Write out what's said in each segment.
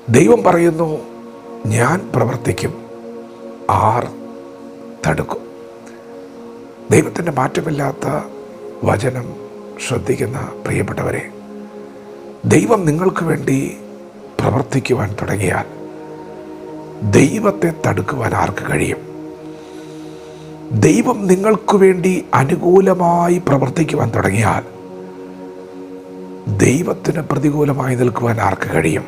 ദൈവം പറയുന്നു, ഞാൻ പ്രവർത്തിക്കും, ആർ തടുക്കും? ദൈവത്തിൻ്റെ മാറ്റമില്ലാത്ത വചനം ശ്രദ്ധിക്കുന്ന പ്രിയപ്പെട്ടവരെ, ദൈവം നിങ്ങൾക്ക് വേണ്ടി പ്രവർത്തിക്കുവാൻ തുടങ്ങിയാൽ ദൈവത്തെ തടുക്കുവാൻ ആർക്ക് കഴിയും? ദൈവം നിങ്ങൾക്ക് വേണ്ടി അനുകൂലമായി പ്രവർത്തിക്കുവാൻ തുടങ്ങിയാൽ ദൈവത്തിന് പ്രതികൂലമായി നിൽക്കുവാൻ ആർക്ക് കഴിയും?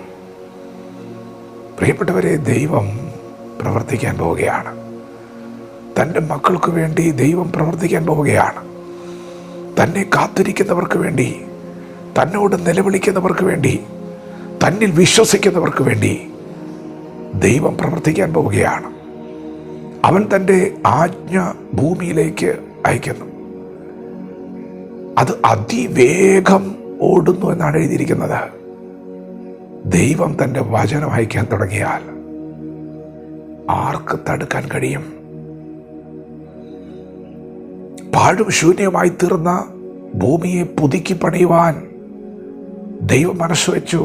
പ്രിയപ്പെട്ടവരെ, ദൈവം പ്രവർത്തിക്കാൻ പോവുകയാണ്. തൻ്റെ മക്കൾക്ക് വേണ്ടി ദൈവം പ്രവർത്തിക്കാൻ പോവുകയാണ്. തന്നെ കാത്തിരിക്കുന്നവർക്ക് വേണ്ടി, തന്നോട് നിലവിളിക്കുന്നവർക്ക് വേണ്ടി, തന്നിൽ വിശ്വസിക്കുന്നവർക്ക് വേണ്ടി ദൈവം പ്രവർത്തിക്കാൻ പോവുകയാണ്. അവൻ തൻ്റെ ആജ്ഞ ഭൂമിയിലേക്ക് അയക്കുന്നു. അത് അതിവേഗം ഓടുന്നു എന്നാണ് എഴുതിയിരിക്കുന്നത്. ദൈവം തൻ്റെ വചനം അയക്കാൻ തുടങ്ങിയാൽ ആർക്ക് തടുക്കാൻ കഴിയും? പാഴും ശൂന്യമായി തീർന്ന ഭൂമിയെ പുതുക്കി പണിയുവാൻ ദൈവം മനസ്സ് വെച്ചു.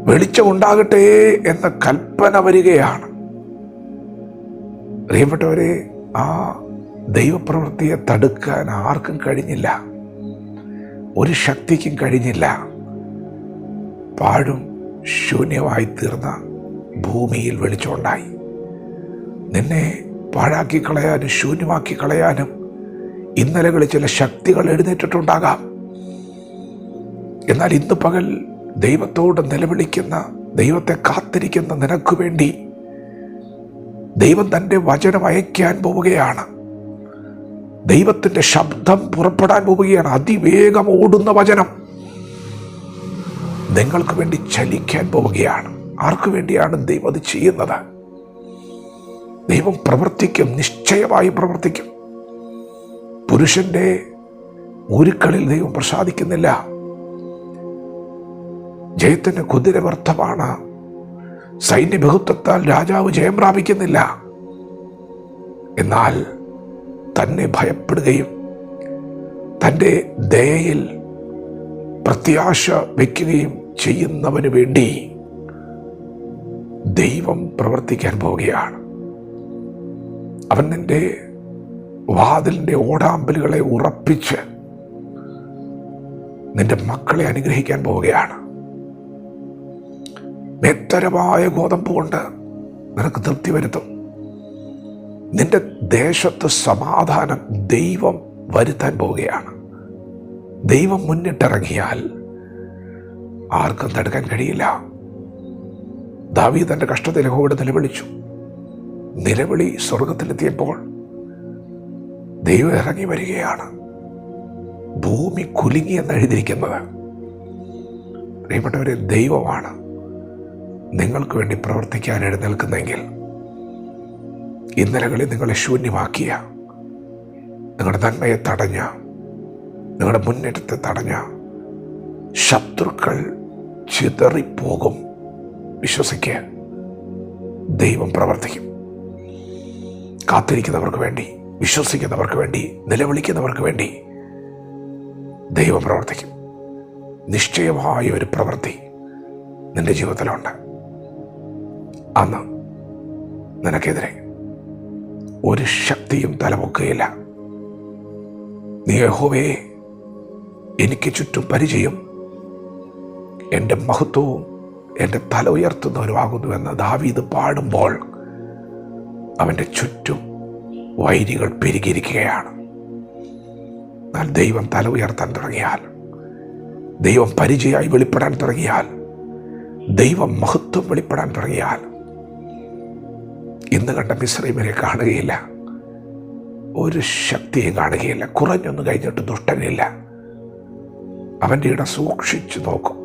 വെളിച്ചമുണ്ടാകട്ടെ എന്ന കൽപ്പന വരികയാണ്. പ്രിയപ്പെട്ടവരെ, ആ ദൈവപ്രവൃത്തിയെ തടുക്കാൻ ആർക്കും കഴിഞ്ഞില്ല, ഒരു ശക്തിക്കും കഴിഞ്ഞില്ല. പാഴും ശൂന്യമായി തീർന്ന ഭൂമിയിൽ വെളിച്ചമുണ്ടായി. നിന്നെ പാഴാക്കി കളയാനും ശൂന്യമാക്കി കളയാനും ഇന്നലകളിൽ ചില ശക്തികൾ എഴുന്നേറ്റിട്ടുണ്ടാകാം. എന്നാൽ ഇന്ന് പകൽ ദൈവത്തോട് നിലവിളിക്കുന്ന, ദൈവത്തെ കാത്തിരിക്കുന്ന നിനക്ക് വേണ്ടി ദൈവം തൻ്റെ വചനം അയക്കാൻ പോവുകയാണ്. ദൈവത്തിൻ്റെ ശബ്ദം പുറപ്പെടാൻ പോവുകയാണ്. അതിവേഗം ഓടുന്ന വചനം നിങ്ങൾക്ക് വേണ്ടി ചലിക്കാൻ പോവുകയാണ്. ആർക്കു വേണ്ടിയാണ് ദൈവം അത് ചെയ്യുന്നത്? ദൈവം പ്രവർത്തിക്കും, നിശ്ചയമായി പ്രവർത്തിക്കും. പുരുഷന്റെ ഉരുക്കളിൽ ദൈവം പ്രസാദിക്കുന്നില്ല. ജയത്തിന് കുതിര വ്യർത്ഥമാണ്. സൈന്യബഹുത്വത്താൽ രാജാവ് ജയം പ്രാപിക്കുന്നില്ല. എന്നാൽ തന്നെ ഭയപ്പെടുകയും തൻ്റെ ദയയിൽ പ്രത്യാശ വയ്ക്കുകയും ചെയ്യുന്നവന് വേണ്ടി ദൈവം പ്രവർത്തിക്കാൻ പോവുകയാണ്. അവൻ നിന്റെ വാതിലിൻ്റെ ഓടാമ്പലുകളെ ഉറപ്പിച്ച് നിന്റെ മക്കളെ അനുഗ്രഹിക്കാൻ പോവുകയാണ്. മേത്തരമായ ഗോതമ്പ് കൊണ്ട് നിനക്ക് തൃപ്തി വരുത്തും. നിന്റെ ദേശത്ത് സമാധാനം ദൈവം വരുത്താൻ പോവുകയാണ്. ദൈവം മുന്നിട്ടിറങ്ങിയാൽ ആർക്കും തടുക്കാൻ കഴിയില്ല. ദാവീദ് തൻ്റെ കഷ്ടത്തിൽ യഹോവയോട് നിലവിളിച്ചു. നിലവിളി സ്വർഗത്തിലെത്തിയപ്പോൾ ദൈവം ഇറങ്ങി വരികയാണ്. ഭൂമി കുലുങ്ങി എന്ന് എഴുതിയിരിക്കുന്നത്. പ്രിയപ്പെട്ടവരെ, ദൈവമാണ് നിങ്ങൾക്ക് വേണ്ടി പ്രവർത്തിക്കാൻ എഴുന്നേൽക്കുന്നെങ്കിൽ, ഇന്നലകളിൽ നിങ്ങളെ ശൂന്യമാക്കിയ, നിങ്ങളുടെ നന്മയെ തടഞ്ഞ, നിങ്ങളുടെ മുന്നേറ്റത്തെ തടഞ്ഞ ശത്രുക്കൾ ചിതറിപ്പോകും. വിശ്വസിക്കുക, ദൈവം പ്രവർത്തിക്കും. കാത്തിരിക്കുന്നവർക്ക് വേണ്ടി, വിശ്വസിക്കുന്നവർക്ക് വേണ്ടി, നിലവിളിക്കുന്നവർക്ക് വേണ്ടി ദൈവം പ്രവർത്തിക്കും. നിശ്ചയമായ ഒരു പ്രവൃത്തി നിന്റെ ജീവിതത്തിലുണ്ട്. അന്ന് നിനക്കെതിരെ ഒരു ശക്തിയും തലപൊക്കുകയില്ല. നീ യഹോവയെ എനിക്ക് ചുറ്റും പരിചയം, എൻ്റെ മഹത്വവും എൻ്റെ തല ഉയർത്തുന്നവരുമാകുന്നുവെന്ന് ദാവീദ് പാടുമ്പോൾ അവൻ്റെ ചുറ്റും വൈരികൾ പെരുകിയിരിക്കുകയാണ്. എന്നാൽ ദൈവം തല ഉയർത്താൻ തുടങ്ങിയാൽ, ദൈവം പരിചയമായി വെളിപ്പെടാൻ തുടങ്ങിയാൽ, ദൈവം മഹത്വം വെളിപ്പെടാൻ തുടങ്ങിയാൽ, ഇന്ന് കണ്ട മിസ്രയീമിനെ കാണുകയില്ല, ഒരു ശക്തിയും കാണുകയില്ല. കുറഞ്ഞൊന്നും കഴിഞ്ഞിട്ട് ദുഷ്ടനില്ല. അവൻ്റെ ഇടം സൂക്ഷിച്ചു നോക്കും,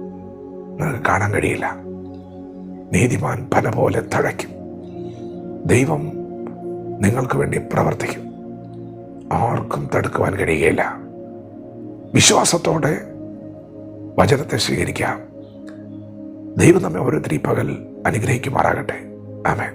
നിനക്ക് കാണാൻ കഴിയില്ല. നീതിമാൻ പന പോലെ തഴയ്ക്കും. ദൈവം നിങ്ങൾക്ക് വേണ്ടി പ്രവർത്തിക്കും. ആർക്കും തടുക്കുവാൻ കഴിയുകയില്ല. വിശ്വാസത്തോടെ വചനത്തെ സ്വീകരിക്കാം. ദൈവം നമ്മെ ഓരോരുത്തരും പകൽ അനുഗ്രഹിക്കുമാറാകട്ടെ. ആമേൻ.